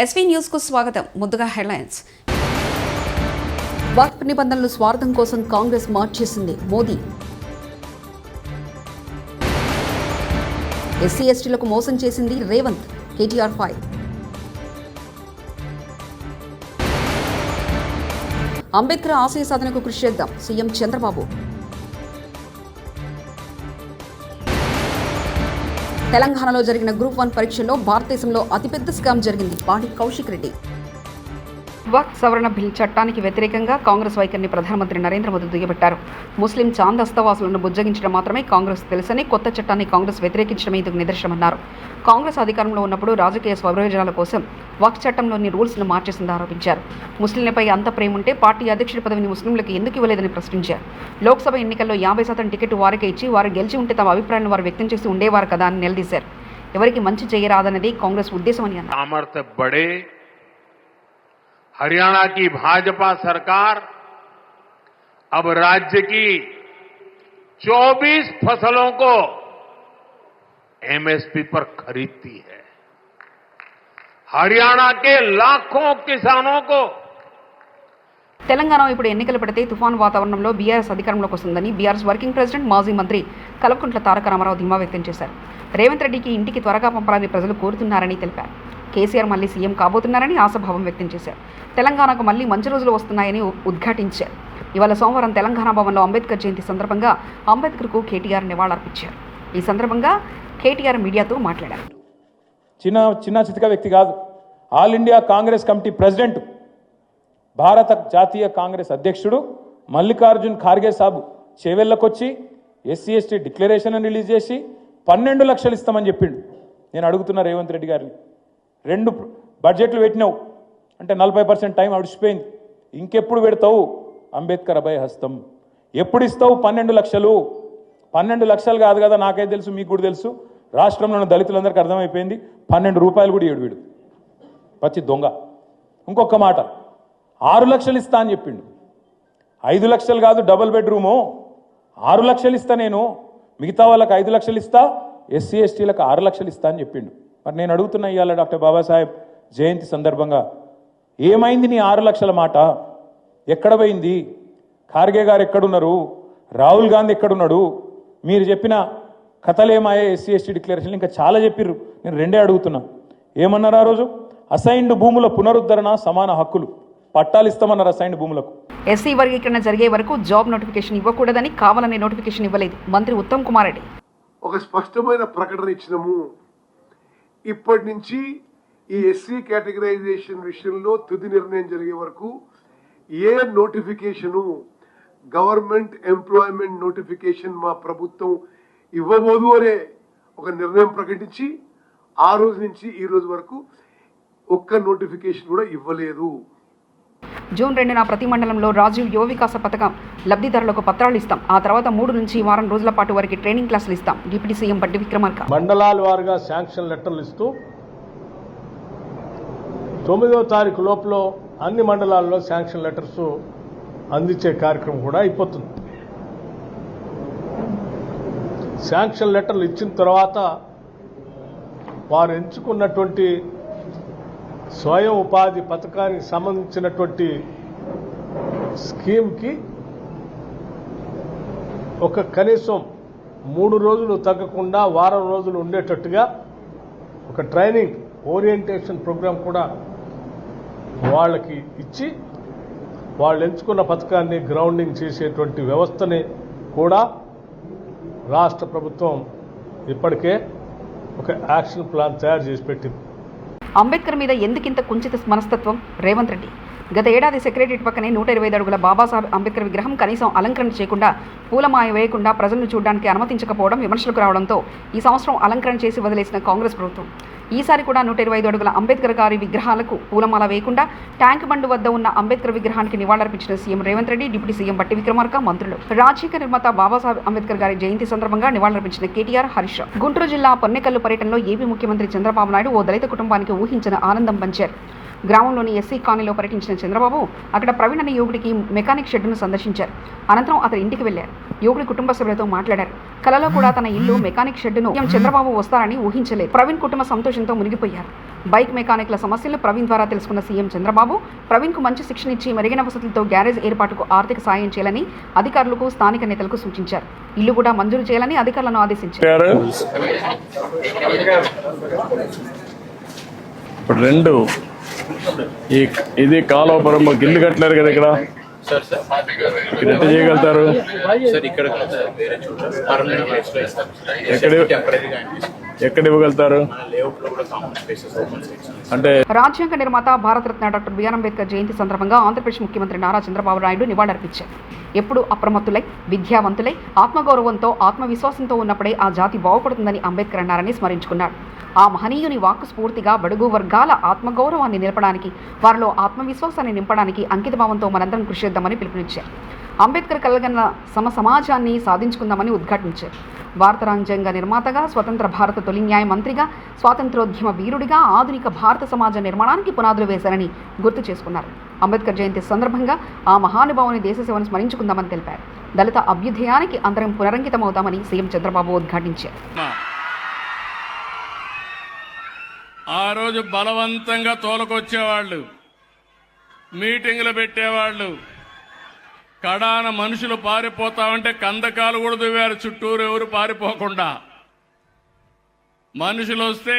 SV news కు స్వాగతం. ముందుగా హెడ్లైన్స్. వక్ఫ్ నిబంధనలు స్వార్థం కోసం కాంగ్రెస్ మార్చేసింది మోదీ. ఎస్సీ ఎస్టీలకు మోసం చేసింది రేవంత్. కేటీఆర్ ఫైర్. అంబేద్కర్ ఆశయ సాధనకు కృషి చేద్దాం సీఎం చంద్రబాబు. తెలంగాణలో జరిగిన గ్రూప్ 1 పరీక్షల్లో భారతదేశంలో అతిపెద్ద స్కామ్ జరిగింది. పాడి కౌశిక్ రెడ్డి. వక్ఫ్ సవరణ బిల్ చట్టానికి వ్యతిరేకంగా కాంగ్రెస్ వైఖరిని ప్రధానమంత్రి నరేంద్ర మోదీ దుయ్యబట్టారు. ముస్లిం చాందస్తవాసులను బుజ్జగించడం మాత్రమే కాంగ్రెస్ తెలుసని, కొత్త చట్టాన్ని కాంగ్రెస్ వ్యతిరేకించడమే ఇందుకు నిదర్శనమన్నారు. కాంగ్రెస్ అధికారంలో ఉన్నప్పుడు రాజకీయ స్వప్రయోజనాల కోసం వక్ఫ్ చట్టంలోని రూల్స్ను మార్చేసిందని ఆరోపించారు. ముస్లింలపై అంత ప్రేమ ఉంటే పార్టీ అధ్యక్షుడి పదవిని ముస్లింలకు ఎందుకు ఇవ్వలేదని ప్రశ్నించారు. లోక్సభ ఎన్నికల్లో 50% టికెట్ వారికే ఇచ్చి వారు గెలిచి ఉంటే తమ అభిప్రాయాలను వారు వ్యక్తం చేసి ఉండేవారు కదా అని నిలదీశారు. ఎవరికి మంచి చేయరాదన్నది కాంగ్రెస్ ఉద్దేశమని అన్నారు. हरियाणा की भाजपा सरकार अब राज्य की 24 फसलों को एमएसपी पर खरीदती है. हरियाणा के लाखों किसानों को. తెలంగాణ ఇప్పుడు ఎన్నికలు పెడితే తుఫాను వాతావరణంలో బీఆర్ఎస్ అధికారంలోకి వస్తుందని బీఆర్ఎస్ వర్కింగ్ ప్రెసిడెంట్ మాజీ మంత్రి కల్వకుంట్ల తారక రామారావు ధీమా వ్యక్తం చేశారు. రేవంత్ రెడ్డికి ఇంటికి త్వరగా పంపాలని ప్రజలు కోరుతున్నారని తెలిపారు. కేసీఆర్ మళ్లీ సీఎం కాబోతున్నారని ఆశాభావం వ్యక్తం చేశారు. తెలంగాణకు మళ్లీ మంచి రోజులు వస్తున్నాయని ఉద్ఘాటించారు. ఇవాళ సోమవారం తెలంగాణ భవన్లో అంబేద్కర్ జయంతి సందర్భంగా అంబేద్కర్కు కేటీఆర్ నివాళులర్పించారు. ఈ సందర్భంగా కేటీఆర్ మీడియాతో మాట్లాడారు. చిన్న చితక వ్యక్తి కాదు, all India Congress committee president, భారత జాతీయ కాంగ్రెస్ అధ్యక్షుడు మల్లికార్జున్ ఖార్గే సాబు చేవెళ్లకొచ్చి ఎస్సీ ఎస్టీ డిక్లరేషన్ రిలీజ్ చేసి 12 లక్షలు ఇస్తామని చెప్పిండు. నేను అడుగుతున్నా రేవంత్ రెడ్డి గారిని, 2 బడ్జెట్లు పెట్టినావు అంటే 40% టైం అడిచిపోయింది. ఇంకెప్పుడు పెడతావు అంబేద్కర్ అభయ హస్తం? ఎప్పుడు ఇస్తావు 12 లక్షలు? 12 లక్షలు కాదు కదా, నాకైతే తెలుసు, మీకు కూడా తెలుసు, రాష్ట్రంలో ఉన్న దళితులందరికీ అర్థమైపోయింది. 12 రూపాయలు కూడా ఇవ్వడు వీడు, పచ్చి దొంగ. ఇంకొక మాట, 6 లక్షలు ఇస్తా అని చెప్పిండు. 5 లక్షలు కాదు, డబుల్ బెడ్రూము 6 లక్షలు ఇస్తా నేను, మిగతా వాళ్ళకి 5 లక్షలు ఇస్తా, ఎస్సీ ఎస్టీలకు 6 లక్షలు ఇస్తా అని చెప్పిండు. మరి నేను అడుగుతున్నా ఇవాళ డాక్టర్ బాబాసాహెబ్ జయంతి సందర్భంగా, ఏమైంది నీ 6 లక్షల మాట? ఎక్కడ పోయింది? ఖార్గే గారు ఎక్కడున్నారు? రాహుల్ గాంధీ ఎక్కడున్నాడు? మీరు చెప్పిన కథలేమాయే ఎస్సీ ఎస్టీ డిక్లరేషన్ ఇంకా చాలా చెప్పిర్రు. నేను 2 అడుగుతున్నా. ఏమన్నారు ఆ రోజు? అసైన్డ్ భూముల పునరుద్ధరణ, సమాన హక్కులు, పట్టాలు ఇస్తామన్నారు అసైన్డ్ భూములకు. ఎస్సీ వర్గీకరణ జరిగే వరకు జాబ్ నోటిఫికేషన్ ఇవ్వకూడదని, కావాలనే నోటిఫికేషన్ ఇవ్వలేదు మంత్రి ఉత్తమ్ కుమార్ రెడ్డి. ఒక స్పష్టమైన ప్రకటన ఇచ్చినాము. ఇప్పటి నుంచి ఈ ఎస్సీ కేటగరైజేషన్ విషయంలో తుది నిర్ణయం జరిగే వరకు ఏ నోటిఫికేషను, గవర్నమెంట్ ఎంప్లాయ్మెంట్ నోటిఫికేషన్ మా ప్రభుత్వం ఇవ్వబోదు అనే ఒక నిర్ణయం ప్రకటించి ఆ రోజు నుంచి ఈ రోజు వరకు ఒక్క నోటిఫికేషన్ కూడా ఇవ్వలేదు. జూన్ 2న ప్రతి మండలంలో రాజీవ్ యువ వికాస పథకం లబ్ధిదారులకు పత్రాలు ఇస్తాం. ఆ తర్వాత 3 నుంచి వారం రోజుల పాటు వారికి ట్రైనింగ్ క్లాసులు ఇస్తాం. Deputy CM Bhatti Vikramarka. మండలాల వారుగా శాంక్షన్ లెటర్లు ఇస్తూ 9వ తారీఖు లోపల అన్ని మండలాల్లో శాంక్షన్ లెటర్స్ అందించే కార్యక్రమం కూడా అయిపోతుంది. శాంక్షన్ లెటర్లు ఇచ్చిన తర్వాత వారు ఎంచుకున్నటువంటి స్వయం ఉపాధి పథకానికి సంబంధించినటువంటి స్కీమ్కి ఒక కనీసం 3 రోజులు తగ్గకుండా వారం రోజులు ఉండేటట్టుగా ఒక ట్రైనింగ్ ఓరియంటేషన్ ప్రోగ్రాం కూడా వాళ్ళకి ఇచ్చి వాళ్ళు ఎంచుకున్న పథకాన్ని గ్రౌండింగ్ చేసేటువంటి వ్యవస్థని కూడా రాష్ట్ర ప్రభుత్వం ఇప్పటికే ఒక యాక్షన్ ప్లాన్ తయారు చేసి పెట్టింది. అంబేద్కర్ మీద ఎందుకింత కుంచిత మనస్తత్వం? రేవంత్ రెడ్డి. గత ఏడాది సెక్రటరియట్ పక్కనే 125 అడుగుల బాబాసాహెబ్ అంబేద్కర్ విగ్రహం కనీసం అలంకరణ చేయకుండా, పూలమాయ వేయకుండా ప్రజలను చూడడానికి అనుమతించకపోవడం విమర్శలకు రావడంతో ఈ సంవత్సరం అలంకరణ చేసి వదిలేసిన కాంగ్రెస్ ప్రభుత్వం ఈసారి కూడా 125 అడుగుల అంబేద్కర్ గారి విగ్రహాలకు పూలమాల వేయకుండా ట్యాంక్ బండ్ వద్ద ఉన్న అంబేద్కర్ విగ్రహానికి నివాళులర్పించిన CM Revanth Reddy, deputy CM Bhatti Vikramarka, మంత్రులు. రాజకీయ నిర్మాత బాబాసాహెబ్ అంబేద్కర్ గారి జయంతి సందర్భంగా నివాళులర్పించిన కేటీఆర్, హరీష్ రావు. గుంటూరు జిల్లా పొన్నెకల్లు పర్యటనలో ఏపీ ముఖ్యమంత్రి చంద్రబాబు నాయుడు ఓ దళిత కుటుంబానికి ఊహించిన ఆనందం పంచారు. గ్రామంలోని ఎస్సీ కాలనీలో పర్యటించిన చంద్రబాబు అక్కడ ప్రవీణ్ అనే యువకుడికి మెకానిక్ షెడ్డును సందర్శించారు. అనంతరం అతని ఇంటికి వెళ్లారు. యువకుడి కుటుంబ సభ్యులతో మాట్లాడారు. కలలో కూడా తన ఇల్లు మెకానిక్ షెడ్డును చంద్రబాబు వస్తారని ఊహించలేదు. ప్రవీణ్ కుటుంబ సంతోషంతో మునిగిపోయారు. బైక్ మెకానిక్ల సమస్యలు ప్రవీణ్ ద్వారా తెలుసుకున్న సీఎం చంద్రబాబు ప్రవీణ్కు మంచి శిక్షణ ఇచ్చి మెరుగైన వసతులతో గ్యారేజ్ ఏర్పాటుకు ఆర్థిక సాయం చేయాలని అధికారులకు స్థానిక నేతలకు సూచించారు. ఇల్లు కూడా మంజూరు చేయాలని అధికారులను ఆదేశించారు. ఇప్పుడు రెండు ఇది కాలువపురం ఇల్లు కట్టలేరు కదా ఇక్కడ ఎట్లా చేయగలుగుతారు? ఎక్కడ ఇవ్వగలుగుతారు? అంటే రాజ్యాంగ నిర్మాత భారతరత్న డాక్టర్ బిఆర్ అంబేద్కర్ జయంతి సందర్భంగా ఆంధ్రప్రదేశ్ ముఖ్యమంత్రి నారా చంద్రబాబు నాయుడు నివాళులర్పించారు. ఎప్పుడు అప్రమత్తులై విద్యావంతులై ఆత్మగౌరవంతో ఆత్మవిశ్వాసంతో ఉన్నప్పుడే ఆ జాతి బాగుపడుతుందని అంబేద్కర్ అన్నారని స్మరించుకున్నారు. ఆ మహనీయుని వాక్కు స్ఫూర్తిగా బడుగు వర్గాల ఆత్మగౌరవాన్ని నిలపడానికి వారిలో ఆత్మవిశ్వాసాన్ని నింపడానికి అంకితభావంతో మనందరం కృషి చేద్దామని పిలుపునిచ్చారు. అంబేద్కర్ కలగన్న సమాజాన్ని సాధించుకుందామని ఉద్ఘాటించారు. భారత రాజ్యాంగ నిర్మాతగా, స్వతంత్ర భారత తొలి న్యాయ మంత్రిగా, స్వాతంత్రోద్యమ వీరుడిగా ఆధునిక భారత సమాజ నిర్మాణానికి పునాదులు వేశారని గుర్తు చేసుకున్నారు. అంబేద్కర్ జయంతి సందర్భంగా ఆ మహానుభావుని దేశ సేవను స్మరించుకుందామని తెలిపారు. దళిత అభ్యుదయానికి అందరం పునరంకితమవుతామని సీఎం చంద్రబాబు ఉద్ఘాటించారు. ఆ రోజు బలవంతంగా తోలకొచ్చేవాళ్ళు, మీటింగులు పెట్టేవాళ్ళు, కడాన మనుషులు పారిపోతామంటే కందకాలు కూడా దువ్వారు చుట్టూరు ఎవరు పారిపోకుండా. మనుషులు వస్తే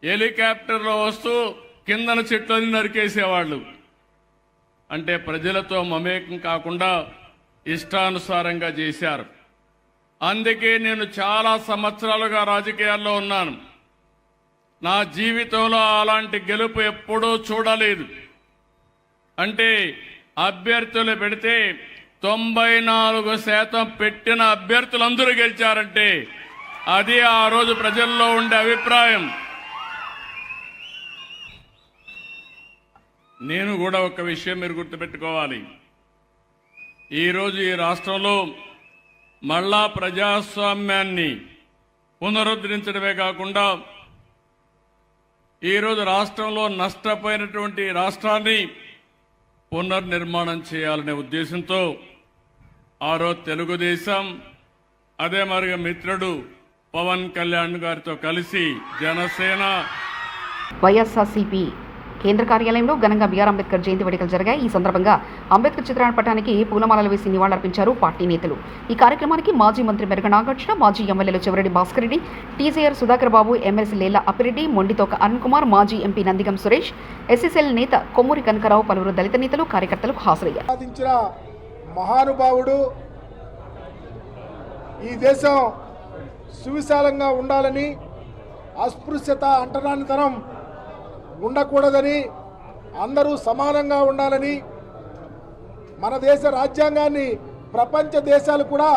హెలికాప్టర్లో వస్తూ కిందన చెట్లని నరికేసేవాళ్ళు. అంటే ప్రజలతో మమేకం కాకుండా ఇష్టానుసారంగా చేశారు. అందుకే నేను చాలా సంవత్సరాలుగా రాజకీయాల్లో ఉన్నాను. నా జీవితంలో అలాంటి గెలుపు ఎప్పుడూ చూడలేదు. అంటే అభ్యర్థులు పెడితే 94% పెట్టిన అభ్యర్థులందరూ గెలిచారంటే అది ఆ రోజు ప్రజల్లో ఉండే అభిప్రాయం. నేను కూడా ఒక విషయం మీరు గుర్తుపెట్టుకోవాలి. ఈరోజు ఈ రాష్ట్రంలో మళ్ళా ప్రజాస్వామ్యాన్ని పునరుద్ధరించడమే కాకుండా ఈరోజు రాష్ట్రంలో నష్టపోయినటువంటి రాష్ట్రాన్ని పునర్నిర్మాణం చేయాలనే ఉద్దేశంతో ఆ రోజు తెలుగుదేశం అదే మరిగా మిత్రుడు పవన్ కళ్యాణ్ గారితో కలిసి జనసేన వైఎస్ఆర్సీపీ కేంద్ర కార్యాలయంలో ఘనంగా బిఆర్ అంబేద్కర్ జయంతి వేడుకలు జరిగాయి. ఈ సందర్భంగా అంబేద్కర్ చిత్రపటానికి పూలమాలలు వేసి నివాళులర్పించారు పార్టీ నేతలు. ఈ కార్యక్రమానికి మాజీ మంత్రి మెరుగ నాగార్జున, మాజీ ఎమ్మెల్యేలు చెవిరెడ్డి భాస్కర్ రెడ్డి, టీజేఆర్ సుధాకర్ బాబు, ఎమ్మెల్సీ లేలా అప్పిరెడ్డి, మొండితోక అరుణ్ కుమార్, మాజీ ఎంపీ నందిగం సురేష్, ఎస్ఎస్ఎల్ నేత కొమ్మూరి కనకరావు, పలువురు దళిత నేతలు కార్యకర్తలు హాజరయ్యారు. మహానుభావుడు ఈ దేశం సువిశాలంగా ఉండాలని, అస్పృశ్యత అంటరానితనం ఉండకూడదని, అందరూ సమానంగా ఉండాలని, మన దేశ రాజ్యాంగాన్ని ప్రపంచ దేశాలు కూడా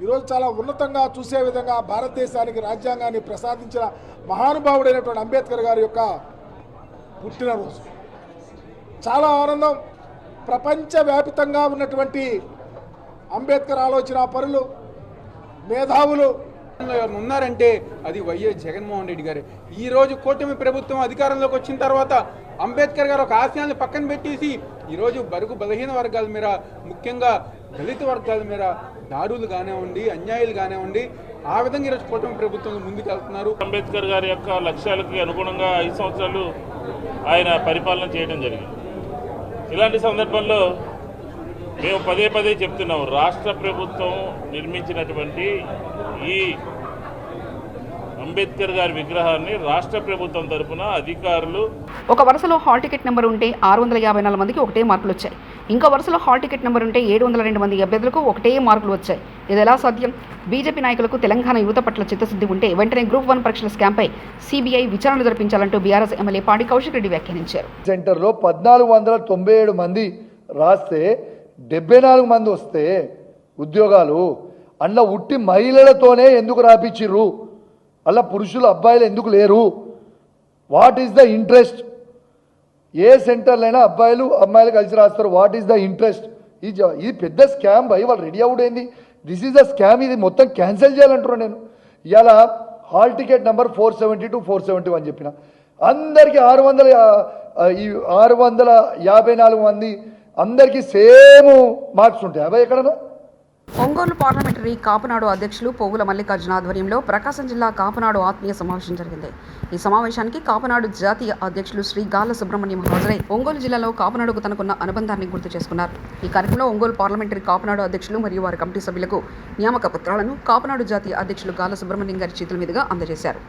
ఈరోజు చాలా ఉన్నతంగా చూసే విధంగా భారతదేశానికి రాజ్యాంగాన్ని ప్రసాదించిన మహానుభావుడైనటువంటి అంబేద్కర్ గారి యొక్క పుట్టినరోజు. చాలా ఆనందం. ప్రపంచవ్యాపితంగా ఉన్నటువంటి అంబేద్కర్ ఆలోచన పరులు, మేధావులు ఉన్నారంటే అది వైఎస్ జగన్మోహన్ రెడ్డి గారే. ఈ రోజు కూటమి ప్రభుత్వం అధికారంలోకి వచ్చిన తర్వాత అంబేద్కర్ గారు ఒక ఆశయాన్ని పక్కన పెట్టేసి ఈరోజు బరుగు బలహీన వర్గాల మీద, ముఖ్యంగా దళిత వర్గాల మీద దాడులు కానివ్వండి, అన్యాయాలు కానివ్వండి, ఆ విధంగా ఈరోజు కూటమి ప్రభుత్వం ముందుకు వెళ్తున్నారు. అంబేద్కర్ గారి యొక్క లక్ష్యాలకి అనుగుణంగా 5 సంవత్సరాలు ఆయన పరిపాలన చేయడం జరిగింది. ఇలాంటి సందర్భంలో మేము పదే పదే చెప్తున్నాము, రాష్ట్ర ప్రభుత్వం నిర్మించినటువంటి ఈ అంబేద్కర్ గారి విగ్రహాన్ని రాష్ట్ర ప్రభుత్వం తరఫున అధికారులు ఒక వరుసలో హాల్ టికెట్ నెంబర్ ఉంటే 654 మందికి ఒకటే మార్కులు వచ్చాయి. ఇంకో వరుసలో హాల్ టికెట్ నెంబర్ ఉంటే 702 మంది అభ్యర్థులకు ఒకటే మార్కులు వచ్చాయి. ఇది ఎలా సాధ్యం? బీజేపీ నాయకులకు తెలంగాణ యువత పట్ల చిత్తశుద్ధి ఉంటే వెంటనే గ్రూప్ 1 పరీక్షల స్కామ్పై సిబిఐ విచారణ జరిపించాలంటూ బీఆర్ఎస్ ఎమ్మెల్యే పాడి కౌశిక్ రెడ్డి వ్యాఖ్యానించారు. సెంటర్లో 1497 మంది రాస్తే 74 మంది వస్తే ఉద్యోగాలు అలా ఉట్టి మహిళలతోనే ఎందుకు రాపించిర్రు? అలా పురుషులు అబ్బాయిలు ఎందుకు లేరు? What is the interest? ఏ సెంటర్లైనా అబ్బాయిలు అమ్మాయిలు కలిసి రాస్తారు. What is the interest? ఇది పెద్ద స్కామ్ భయ్. వాళ్ళు రెడీ అవుట్ అయింది. This is the scam. ఇది మొత్తం క్యాన్సిల్ చేయాలంటున్నాను నేను. ఇలా హాల్ టికెట్ నెంబర్ 470 to 471 చెప్పిన అందరికీ 600 ఈ 654 మంది అందరికీ సేమ్ మార్క్స్ ఉంటాయి. అవి ఎక్కడన్నా ఒంగోలు పార్లమెంటరీ కాపునాడు అధ్యక్షులు పోగుల మల్లికార్జున ఆధ్వర్యంలో ప్రకాశం జిల్లా కాపునాడు ఆత్మీయ సమావేశం జరిగింది. ఈ సమావేశానికి కాపునాడు జాతీయ అధ్యక్షులు శ్రీ గాల సుబ్రహ్మణ్యం హాజరై ఒంగోలు జిల్లాలో కాపునాడుకు తనకున్న అనుబంధాన్ని గుర్తు చేసుకున్నారు. ఈ కార్యక్రమంలో ఒంగోలు పార్లమెంటరీ కాపునాడు అధ్యక్షులు మరియు వారి కమిటీ సభ్యులకు నియామక పత్రాలను కాపునాడు జాతీయ అధ్యక్షులు గాల సుబ్రహ్మణ్యం గారి చేతుల మీదుగా అందజేశారు.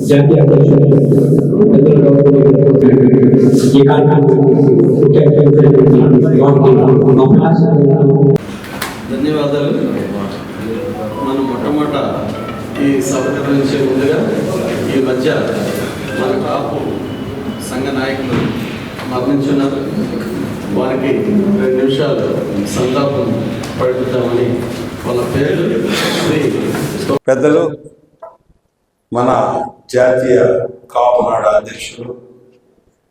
జాతీయ ధన్యవాదాలు. మనం మొట్టమొదట ఈ సభ నిర్వహించే ముందుగా ఈ మధ్య మన కాపు సంఘ నాయకులు మరణించున్నారు. వారికి 2 నిమిషాలు సంతాపం పడుతామని వాళ్ళ పేర్లు పెద్దలు మన జాతీయ కాపునాడు అధ్యక్షులు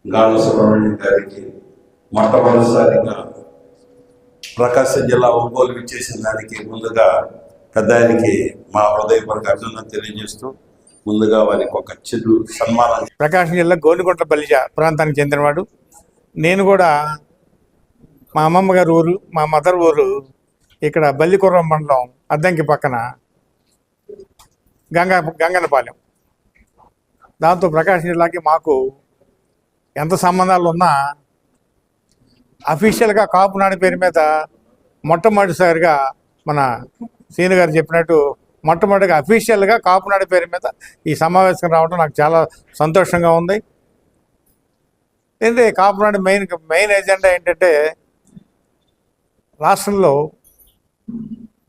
గాల సుబ్రహ్మణ్యం గారికి మొట్టమొదటిసారిగా ప్రకాశం జిల్లా ఒంగోలు విచ్చేసిన దానికి ముందుగా పెద్ద ఆయనకి మా హృదయపూర్వక అభినందన తెలియజేస్తూ ముందుగా వారికి ఒక చిరు సన్మానం. ప్రకాశం జిల్లా గోనుగుంట్ల ప్రాంతానికి చెందినవాడు. నేను కూడా మా అమ్మమ్మ గారి ఊరు, మా మదర్ ఊరు ఇక్కడ బల్లికుర్రం మండలం అద్దంకి పక్కన గంగనపాలెం. దాంతో ప్రకాశం జిల్లాకి మాకు ఎంత సంబంధాలు ఉన్నా అఫీషియల్గా కాపునాడు పేరు మీద మొట్టమొదటిసారిగా మన సీను గారు చెప్పినట్టు మొట్టమొదటిగా అఫీషియల్గా కాపునాడు పేరు మీద ఈ సమావేశం రావడం నాకు చాలా సంతోషంగా ఉంది. ఏంటంటే కాపునాడు మెయిన్ ఎజెండా ఏంటంటే రాష్ట్రంలో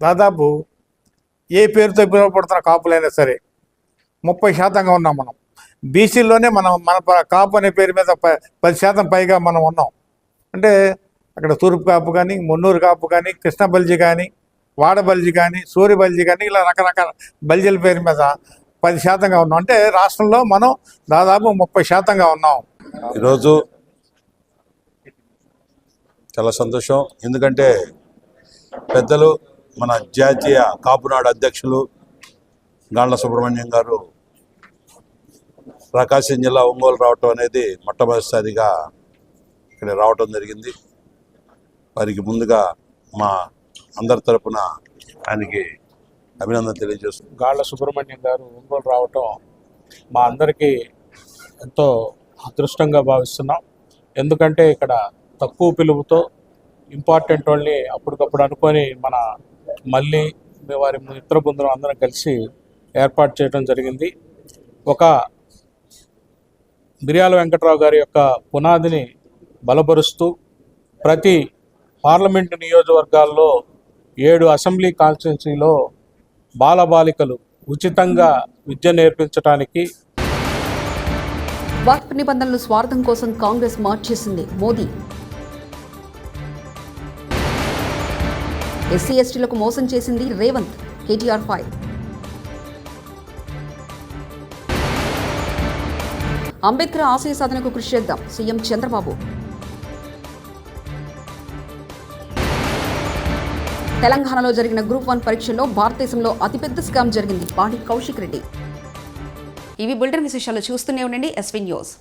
దాదాపు ఏ పేరుతో పిలువబడుతున్న కాపులైనా సరే 30% ఉన్నాం మనం. బీసీలోనే మన కాపు అనే పేరు మీద 10% పైగా మనం ఉన్నాం. అంటే అక్కడ తూర్పు కాపు కానీ, మున్నూరు కాపు కానీ, కృష్ణ బల్జీ కానీ, వాడ బల్జీ కానీ, సూర్య బల్జీ కానీ, ఇలా రకరకాల బల్జీల పేరు మీద 10% ఉన్నాం. అంటే రాష్ట్రంలో మనం దాదాపు 30% ఉన్నాం. ఈరోజు చాలా సంతోషం. ఎందుకంటే పెద్దలు మన జాతీయ కాపునాడు అధ్యక్షులు గాళ్ళ సుబ్రహ్మణ్యం గారు ప్రకాశం జిల్లా ఒంగోలు రావటం అనేది మొట్టమొదటిసారిగా ఇక్కడ రావటం జరిగింది. వారికి ముందుగా మా అందరి తరపున ఆయనకి అభినందన తెలియజేస్తుంది. గాళ్ళ సుబ్రహ్మణ్యం గారు ఒంగోలు రావటం మా అందరికీ ఎంతో అదృష్టంగా భావిస్తున్నాం. ఎందుకంటే ఇక్కడ తక్కువ పిలుపుతో ఇంపార్టెంట్ వాళ్ళని అప్పటికప్పుడు అనుకొని మన మళ్ళీ వారి మిత్ర బృందం అందరం కలిసి ఏర్పాటు చేయడం జరిగింది. ఒక మిర్యాల వెంకట్రావు గారి యొక్క పునాదిని బలపరుస్తూ ప్రతి పార్లమెంటు నియోజకవర్గాల్లో 7 అసెంబ్లీ కాన్స్టిట్యున్సీలో బాలబాలికలు ఉచితంగా విద్య నేర్పించడానికి వాక్ నిబంధనలు స్వార్థం కోసం కాంగ్రెస్ మార్చేసింది. మోదీ ఎస్సీ ఎస్టీలకు మోసం చేసింది రేవంత్, కేటీఆర్ ఫైర్. అంబేద్కర్ ఆశయ సాధనకు కృషి చేద్దాం, సీఎం చంద్రబాబు. తెలంగాణలో జరిగిన గ్రూప్ 1 పరీక్షల్లో భారతదేశంలో అతిపెద్ద స్కామ్ జరిగింది, పాడి కౌశిక్ రెడ్డి. ఇవి బులెటిన్ విశేషాలు. చూస్తూనే ఉండండి ఎస్వీ న్యూస్.